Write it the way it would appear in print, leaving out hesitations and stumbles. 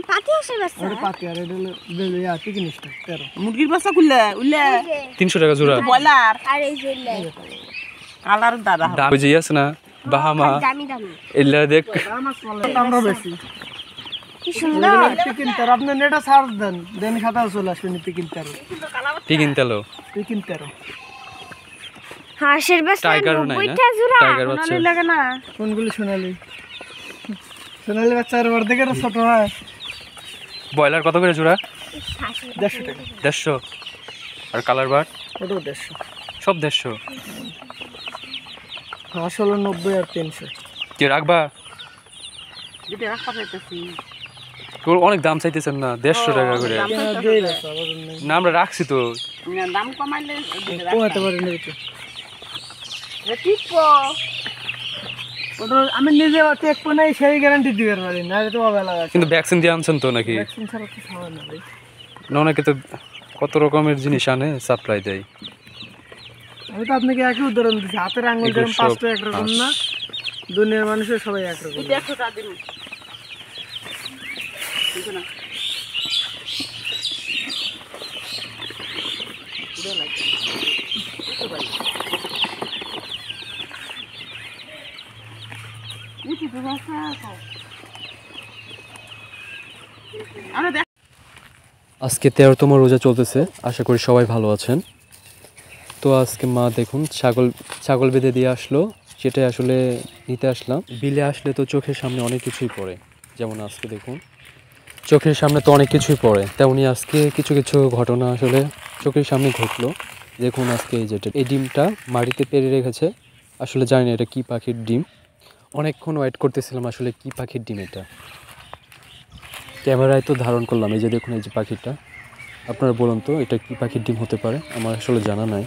পাতি আছে বাচ্চা ওটা পাতি আর এটা হলো বেলিয়া কি জিনিসটা 13 মুরগির বাচ্চা খুললে উল্লে 300 টাকা জোড়া বয়লার আর এই যে কালার দাদা দাম যে আছে না বাহামা দামি দামি এলা দেখ আমরা বেশি কি সুন্দর পিকিন তেরো আপনি নেটা সার্চ দেন দেন খাতা চলে আসবেন পিকিন তেরো পিকিন তেলো পিকিন তেরো হাঁসের বাচ্চা টাইগারও নাই না 90টা জোড়া টাইগার বাচ্চা ভালো লাগে না কোনগুলি সোনালি সোনালি বাচ্চার অর্ধেকের ছোট হয় বয়লার কত করে জোড়া 150 টাকা 150 আর কালার বার ওটাও 150 সব 150 হাঁস হলো 90 আর 300 কি রাখবা যেটা রাখা পাইতেছি তোর অনেক দাম চাইতেছেন না 150 টাকা করে না আমরা রাখছি তো দাম কমাইলে কমাতে পারি না এটা টিপো ওটা আমি নিজে চেক করে নাই সেই গ্যারান্টি দিতে পারি না এটা তো অবেলা আছে কিন্তু ভ্যাকসিন দিয়ে আনছেন তো নাকি ভ্যাকসিন ছাড়া তো খাওয়া না ভাই না অনেকে তো কত রকমের জিনিস আনে সাপ্লাই দেয় আমি তো আপনাকে একই উদাহরণ দিচ্ছি হাতের আঙুল যেরকম পাঁচটা একরকম না দুনিয়ার মানুষের সবাই একরকম 100 টাকা দিন ঠিক না আজকে 13তম রোজা চলতেছে আশা করি সবাই ভালো আছেন তো আজকে মা দেখুন ছাগল বেঁধে দিয়ে আসলো সেটাই আসলে নিতে আসলাম বিলে আসলে তো চোখের সামনে অনেক কিছুই পড়ে যেমন আজকে দেখুন চোখের সামনে তো অনেক কিছুই পড়ে তেমনি আজকে কিছু কিছু ঘটনা আসলে চোখের সামনে ঘটলো দেখুন আজকে এই ডিমটা মাটিতে পেরে রেখেছে আসলে জানি না এটা কী পাখির ডিম অনেকক্ষণ ওয়েট করতেছিলাম আসলে কী পাখির ডিম এটা ক্যামেরায় তো ধারণ করলাম এই যে দেখুন এই যে পাখিটা আপনারা বলুন তো এটা কী পাখির ডিম হতে পারে আমার আসলে জানা নাই